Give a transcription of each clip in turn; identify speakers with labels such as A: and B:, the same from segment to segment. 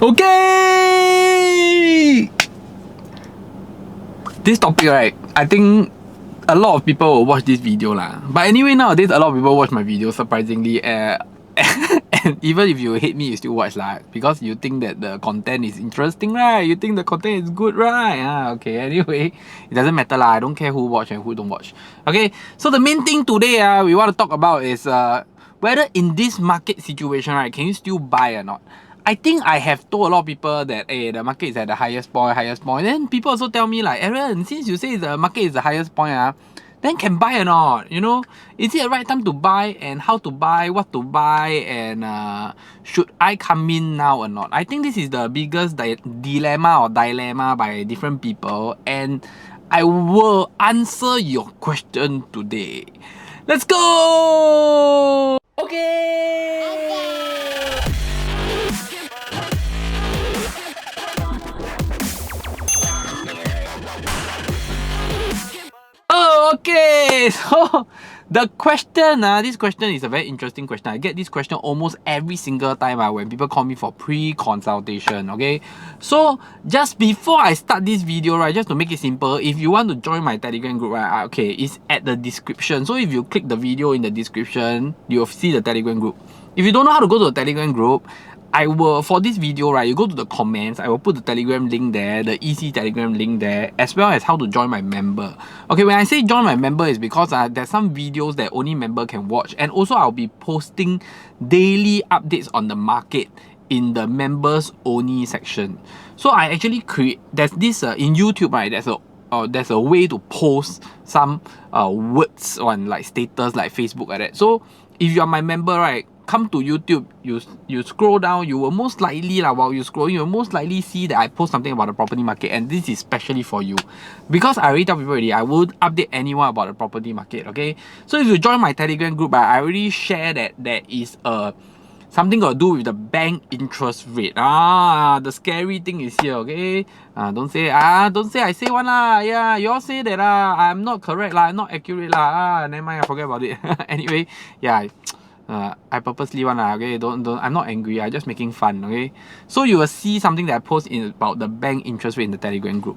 A: Okay! This topic, right? I think a lot of people will watch this video lah. But anyway, nowadays a lot of people watch my videos surprisingly. And even if you hate me, you still watch lah. Because you think that the content is interesting, right? You think the content is good, right? Okay, anyway, it doesn't matter lah. I don't care who watch and who don't watch. Okay, so the main thing today we want to talk about is whether in this market situation, right, can you still buy or not? I think I have told a lot of people that the market is at the highest point. And then people also tell me like, Aaron, since you say the market is the highest point, then can buy or not? You know, is it the right time to buy, and how to buy, what to buy, and should I come in now or not? I think this is the biggest dilemma by different people, and I will answer your question today. Let's go! Okay. Okay, so the question, this question is a very interesting question. I get this question almost every single time when people call me for pre-consultation, okay? So, just before I start this video, right, just to make it simple, if you want to join my Telegram group, right, okay, it's at the description. So, if you click the video in the description, you'll see the Telegram group. If you don't know how to go to the Telegram group, I will, for this video, right, you go to the comments, I will put the Telegram link there, the EC Telegram link there, as well as how to join my member. Okay, when I say join my member, is because there's some videos that only member can watch, and also I'll be posting daily updates on the market in the members only section. So I actually there's this in YouTube, right, there's a way to post some words on like status, like Facebook like that. So if you are my member, right, come to YouTube, you scroll down, you will most likely while you're scrolling, you'll most likely see that I post something about the property market, and this is specially for you. Because I already tell people already, I won't update anyone about the property market, okay? So if you join my Telegram group, I already share that there is something got to do with the bank interest rate. The scary thing is here, okay? Don't say I say one lah. Yeah, you all say that I'm not correct lah, I'm not accurate lah. Never mind, I forget about it. Anyway, yeah. I purposely want okay, don't I'm not angry, I'm just making fun, okay? So you will see something that I post about the bank interest rate in the Telegram group.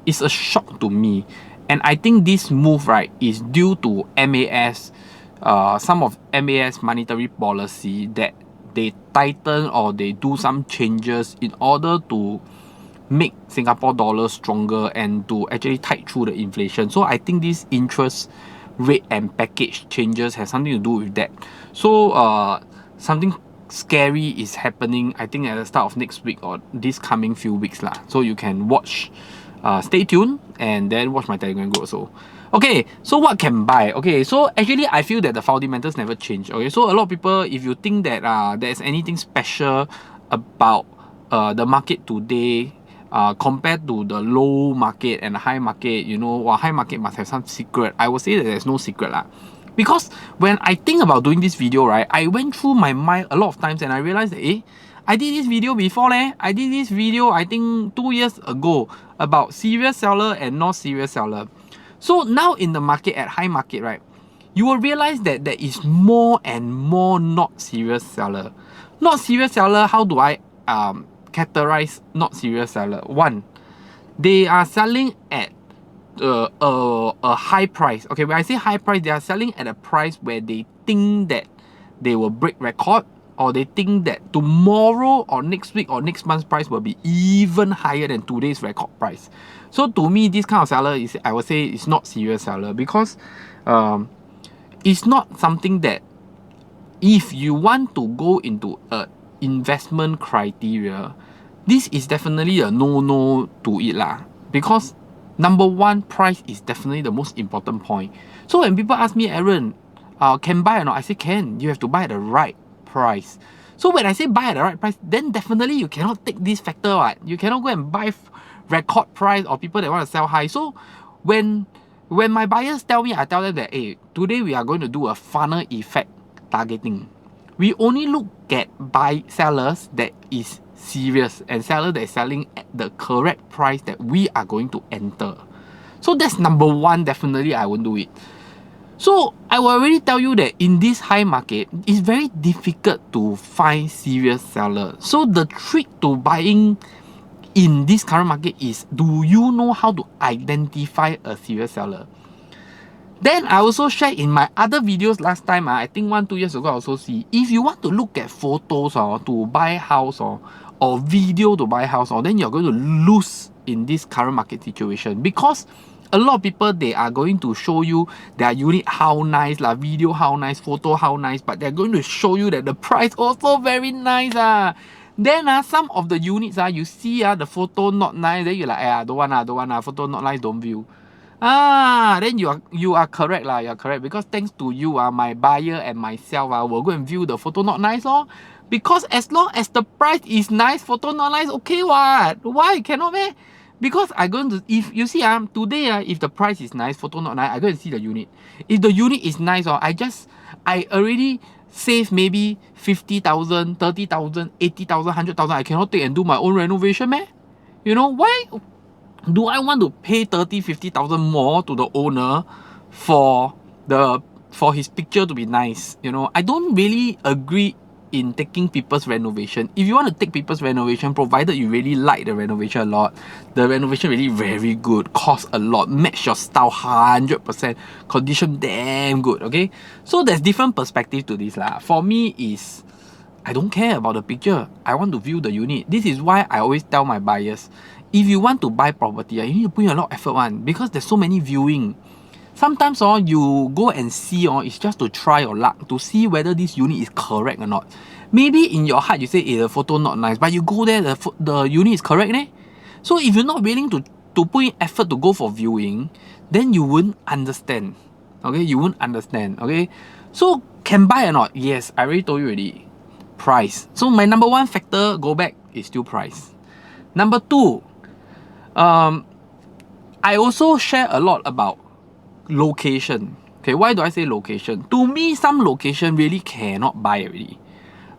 A: It's a shock to me, and I think this move, right, is due to MAS, some of MAS monetary policy that they tighten or they do some changes in order to make Singapore dollar stronger and to actually tide through the inflation. So I think this interest rate and package changes has something to do with that. So something scary is happening, I think, at the start of next week or this coming few weeks lah. So you can watch, stay tuned, and then watch my Telegram group also. Okay, so what can buy? Okay, so actually I feel that the fundamentals never change. Okay, so a lot of people, if you think that there's anything special about the market today, compared to the low market and the high market, you know, high market must have some secret. I will say that there's no secret lah. Because when I think about doing this video, right, I went through my mind a lot of times and I realized that, I did this video before leh. I did this video, I think 2 years ago, about serious seller and not serious seller. So now in the market, at high market, right, you will realize that there is more and more not serious seller. Not serious seller, how do I categorize not serious seller? One, they are selling at a high price. Okay, when I say high price, they are selling at a price where they think that they will break record, or they think that tomorrow or next week or next month's price will be even higher than today's record price. So to me, this kind of seller is, I would say, it's not serious seller, because it's not something that, if you want to go into a investment criteria, this is definitely a no to it lah. Because number one, price is definitely the most important point. So when people ask me, Aaron, can buy or not? I say can. You have to buy at the right price. So when I say buy at the right price, then definitely you cannot take this factor, right? You cannot go and buy record price or people that want to sell high. So when my buyers tell me, I tell them that, today we are going to do a funnel effect targeting. We only look at buy sellers that is serious and seller that is selling at the correct price that we are going to enter. So that's number one, definitely I won't do it. So I will already tell you that in this high market, it's very difficult to find serious seller. So the trick to buying in this current market is, do you know how to identify a serious seller? Then I also shared in my other videos last time, I think 1-2 years ago, I also see, if you want to look at photos to buy house or video to buy house, then you're going to lose in this current market situation, because a lot of people, they are going to show you their unit how nice, video how nice, photo how nice, but they're going to show you that the price also very nice. Then some of the units, you see the photo not nice, then you're like, don't want, photo not nice, don't view. Then you are correct you're correct, because thanks to you, my buyer and myself will go and view the photo not nice, because as long as the price is nice, photo not nice, okay what? Why cannot man? Because I going to, if you see today if the price is nice, photo not nice, I go and see the unit. If the unit is nice, I already save maybe 50,000, 30,000, 80,000, 100,000. I cannot take and do my own renovation, man. You know why? Do I want to pay 30, 50,000 more to the owner for his picture to be nice? You know, I don't really agree in taking people's renovation. If you want to take people's renovation, provided you really like the renovation a lot, the renovation really very good, cost a lot, match your style 100%, condition damn good, okay? So there's different perspective to this For me is, I don't care about the picture. I want to view the unit. This is why I always tell my buyers, if you want to buy property, you need to put in a lot of effort because there's so many viewing. Sometimes you go and see it's just to try your luck, to see whether this unit is correct or not. Maybe in your heart you say, the photo not nice, but you go there, the unit is correct, ne? So if you're not willing to put in effort to go for viewing, then you won't understand. Okay, you won't understand. Okay, so can buy or not? Yes, I already told you already. Price. So my number one factor, go back, is still price. Number two, I also share a lot about location. Okay, why do I say location? To me, some location really cannot buy already.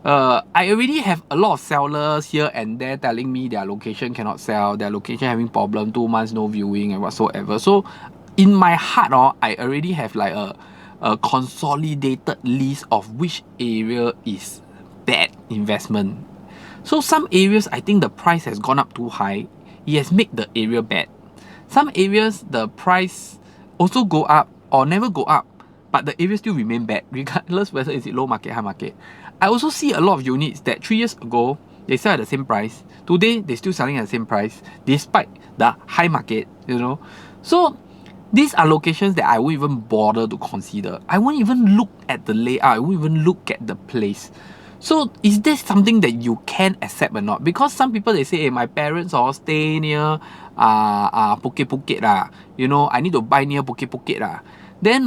A: I already have a lot of sellers here and there telling me their location cannot sell, their location having problem, 2 months no viewing and whatsoever. So in my heart, I already have like a consolidated list of which area is bad investment. So some areas, I think the price has gone up too high. It has made the area bad. Some areas, the price also go up or never go up, but the area still remain bad, regardless whether it's low market, high market. I also see a lot of units that 3 years ago, they sell at the same price. Today, they're still selling at the same price, despite the high market, you know. So these are locations that I won't even bother to consider. I won't even look at the layout. I won't even look at the place. So is this something that you can accept or not? Because some people, they say, hey, my parents stay near Phuket you know, I need to buy near Phuket Then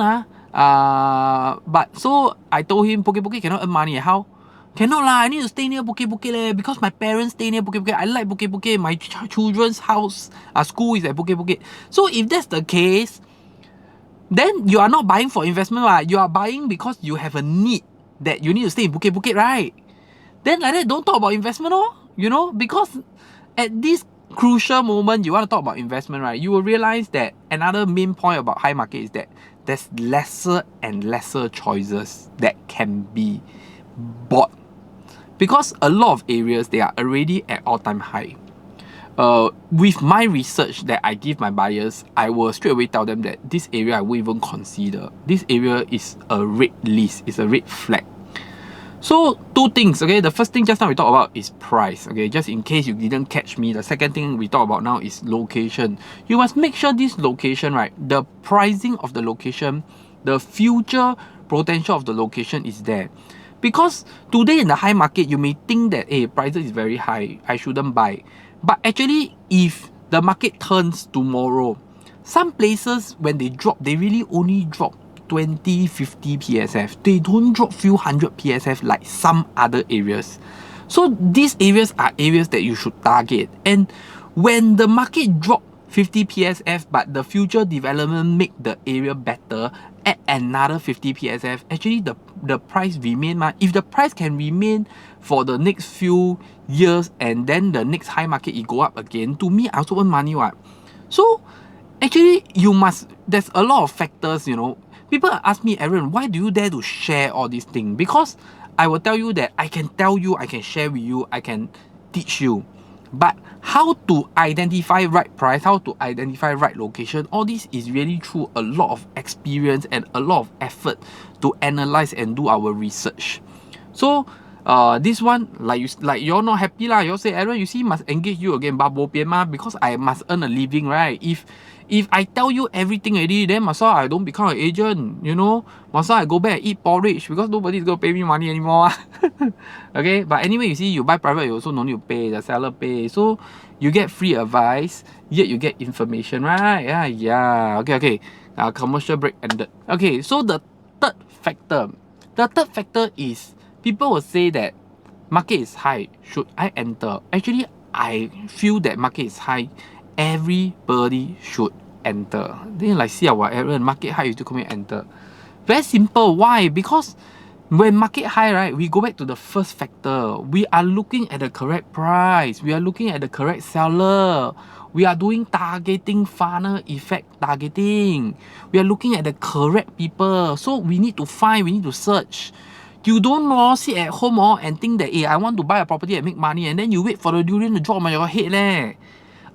A: but so I told him Phuket cannot earn money. How? Cannot I need to stay near Phuket because my parents stay near Phuket. I like Phuket. My children's house school is at Phuket. So if that's the case, then you are not buying for investment, you are buying because you have a need that you need to stay in Phuket, right? Then like that, don't talk about investment, you know, because at this crucial moment you want to talk about investment, right? You will realize that another main point about high market is that there's lesser and lesser choices that can be bought, because a lot of areas, they are already at all-time high. With my research that I give my buyers, I will straight away tell them that this area I won't even consider. This area is a red list, it's a red flag. So 2 things, okay? The first thing just now we talk about is price, okay? Just in case you didn't catch me, the second thing we talk about now is location. You must make sure this location, right? The pricing of the location, the future potential of the location is there. Because today in the high market, you may think that, hey, prices is very high, I shouldn't buy. But actually, if the market turns tomorrow, some places, when they drop, they really only drop 20, 50 PSF. They don't drop few hundred PSF like some other areas. So these areas are areas that you should target. And when the market drop 50 PSF, but the future development make the area better at another 50 PSF, actually the price remain. If the price can remain for the next few years and then the next high market it go up again, to me I also earn money. So actually you must, there's a lot of factors, you know. People ask me, Aaron, why do you dare to share all these things? Because I will tell you that I can tell you, I can share with you, I can teach you. But how to identify right price, how to identify right location, all this is really through a lot of experience and a lot of effort to analyze and do our research. So this one, like you're not happy lah. You say, Aaron, you see, must engage you again, but bo pian ma, because I must earn a living, right? If I tell you everything already, then must I don't become an agent, you know? Must I go back and eat porridge because nobody's gonna pay me money anymore. Okay, but anyway, you see, you buy private, you also don't need to pay, the seller pay. So you get free advice, yet you get information, right? Yeah. Okay. Commercial break ended. Okay, so the third factor is people will say that market is high, should I enter? Actually, I feel that market is high, everybody should enter. Then like, see our Aaron, market high, you still come and enter. Very simple. Why? Because when market high, right, we go back to the first factor. We are looking at the correct price. We are looking at the correct seller. We are doing targeting, funnel effect targeting. We are looking at the correct people. So we need to find, we need to search. You don't sit at home and think that, I want to buy a property and make money, and then you wait for the durian to drop on your head leh.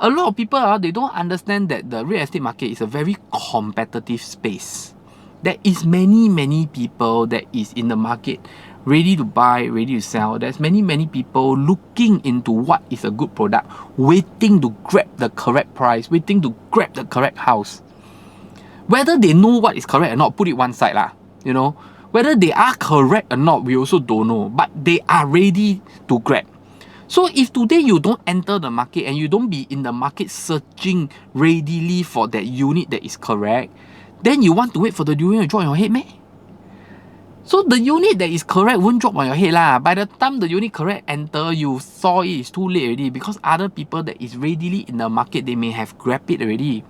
A: A lot of people, they don't understand that the real estate market is a very competitive space. There is many people that is in the market ready to buy, ready to sell. There's many people looking into what is a good product, waiting to grab the correct price, waiting to grab the correct house. Whether they know what is correct or not, put it one side lah, you know. Whether they are correct or not, we also don't know. But they are ready to grab. So if today you don't enter the market and you don't be in the market searching readily for that unit that is correct, then you want to wait for the durian to drop on your head, meh? So the unit that is correct won't drop on your head lah. By the time the unit correct enter, you saw it, it's too late already, because other people that is readily in the market, they may have grabbed it already.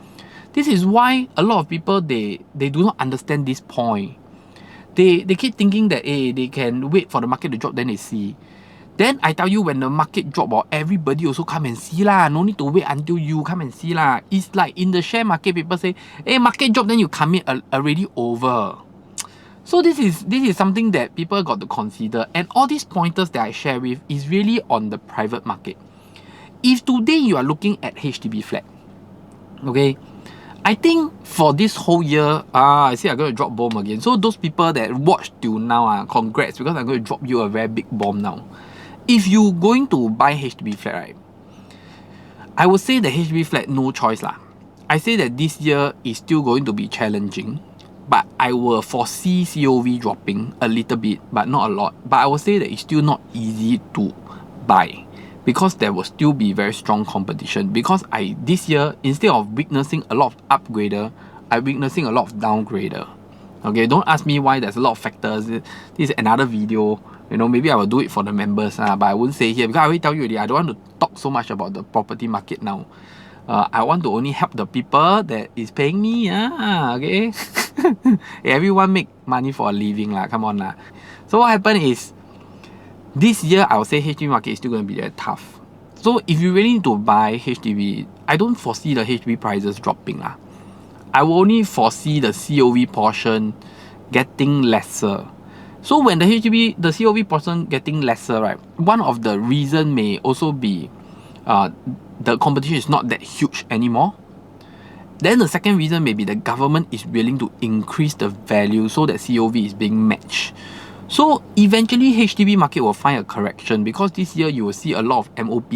A: This is why a lot of people, they do not understand this point. They keep thinking that they can wait for the market to drop, then they see. Then I tell you, when the market drop, everybody also come and see lah. No need to wait until you come and see lah. It's like in the share market, people say, market drop, then you come in already over. So this is something that people got to consider. And all these pointers that I share with is really on the private market. If today you are looking at HDB flat, okay, I think for this whole year, I see I'm going to drop bomb again. So those people that watch till now, congrats, because I'm going to drop you a very big bomb now. If you going to buy HDB flat, right, I would say the HDB flat, no choice lah. I say that this year is still going to be challenging, but I will foresee COV dropping a little bit, but not a lot. But I will say that it's still not easy to buy, because there will still be very strong competition. Because this year, instead of witnessing a lot of upgrader, I'm witnessing a lot of downgrader. Okay, don't ask me why. There's a lot of factors. This is another video. You know, maybe I will do it for the members, but I won't say here, because I already tell you already, I don't want to talk so much about the property market now. I want to only help the people that is paying me. Okay. Everyone make money for a living lah. Come on lah. So what happened is, this year, I would say HDB market is still going to be very tough. So if you really need to buy HDB, I don't foresee the HDB prices dropping lah. I will only foresee the COV portion getting lesser. So when the COV portion getting lesser, right, one of the reason may also be the competition is not that huge anymore. Then the second reason may be the government is willing to increase the value so that COV is being matched. So eventually HDB market will find a correction, because this year you will see a lot of MOP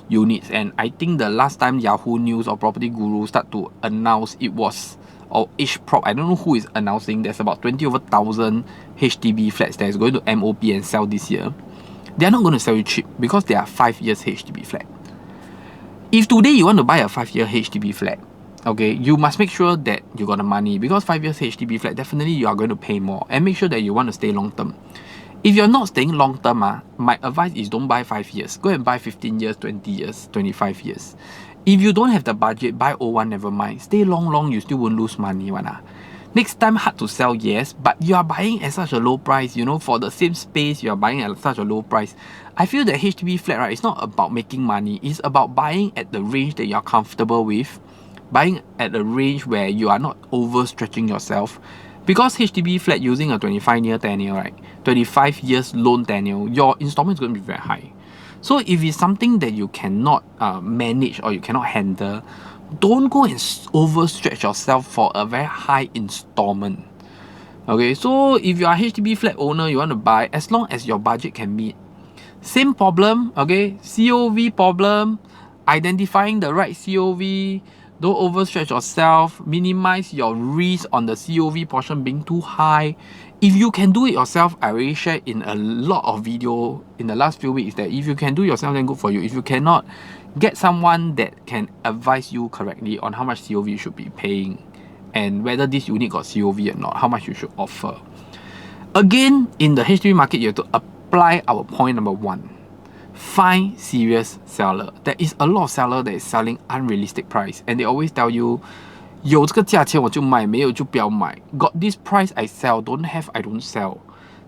A: units, and I think the last time Yahoo News or Property Guru start to announce, it was, or HProp, I don't know who is announcing, there's about 20,000 HDB flats that is going to MOP and sell this year. They are not going to sell you cheap, because they are 5 years HDB flat. If today you want to buy a 5-year HDB flat, okay, you must make sure that you got the money, because 5 years HDB flat, definitely you are going to pay more, and make sure that you want to stay long term. If you're not staying long term, my advice is don't buy 5 years. Go and buy 15 years, 20 years, 25 years. If you don't have the budget, buy 01, never mind. Stay long, you still won't lose money. Next time, hard to sell, yes, but you are buying at such a low price, you know, for the same space, you are buying at such a low price. I feel that HDB flat, right, it's not about making money, it's about buying at the range that you are comfortable with, buying at a range where you are not overstretching yourself, Because HDB flat using a 25-year tenure, right? 25 years loan tenure, your installment is going to be very high. So if it's something that you cannot manage or you cannot handle, don't go and overstretch yourself for a very high installment. Okay, so if you are HDB flat owner, you want to buy, as long as your budget can meet. Same problem, okay? COV problem, identifying the right COV, don't overstretch yourself, minimize your risk on the COV portion being too high. If you can do it yourself, I already shared in a lot of video in the last few weeks that if you can do it yourself, then good for you. If you cannot, get someone that can advise you correctly on how much COV you should be paying and whether this unit got COV or not, how much you should offer. Again, in the HDB market, you have to apply our point number 1. Find serious seller. There is a lot of seller that is selling unrealistic price, and they always tell you, 有这个价钱我就卖，没有就不要买. Got this price I sell, don't have I don't sell.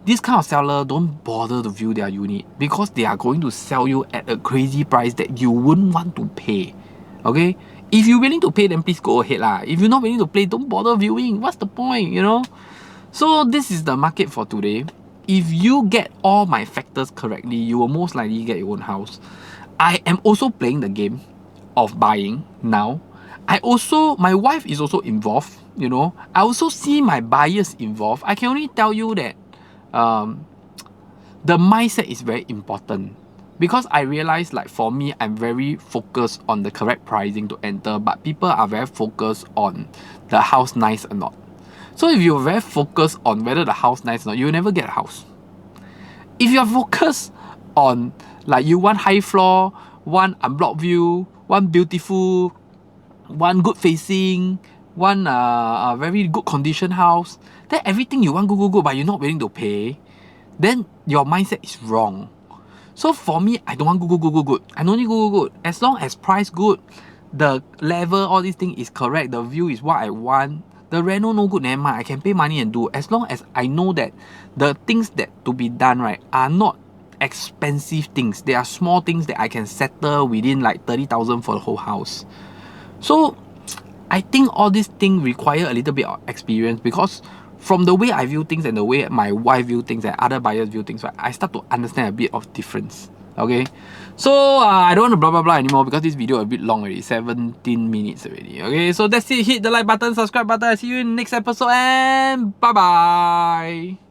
A: This kind of seller don't bother to view their unit because they are going to sell you at a crazy price that you wouldn't want to pay. Okay? If you're willing to pay, then please go ahead lah. If you're not willing to pay, don't bother viewing. What's the point, you know? So this is the market for today. If you get all my factors correctly, you will most likely get your own house. I am also playing the game of buying now. My wife is also involved, you know. I also see my buyers involved. I can only tell you that the mindset is very important. Because I realize, like, for me, I'm very focused on the correct pricing to enter, but people are very focused on the house nice or not. So if you're very focused on whether the house nice or not, you'll never get a house. If you're focused on, like, you want high floor, one unblocked view, one beautiful, one good facing, one very good condition house, then everything you want go, but you're not willing to pay, then your mindset is wrong. So for me, I don't want good. I don't need good. As long as price good, the level, all these things is correct, the view is what I want, the reno no good, never mind, I can pay money and do. As long as I know that the things that to be done, right, are not expensive things. They are small things that I can settle within like 30,000 for the whole house. So I think all these things require a little bit of experience, because from the way I view things and the way my wife view things and other buyers view things, right, I start to understand a bit of difference. Okay, so I don't want to blah blah anymore because this video a bit long already, 17 minutes already. Okay, so that's it. Hit the like button, subscribe button. I see you in the next episode, and bye bye.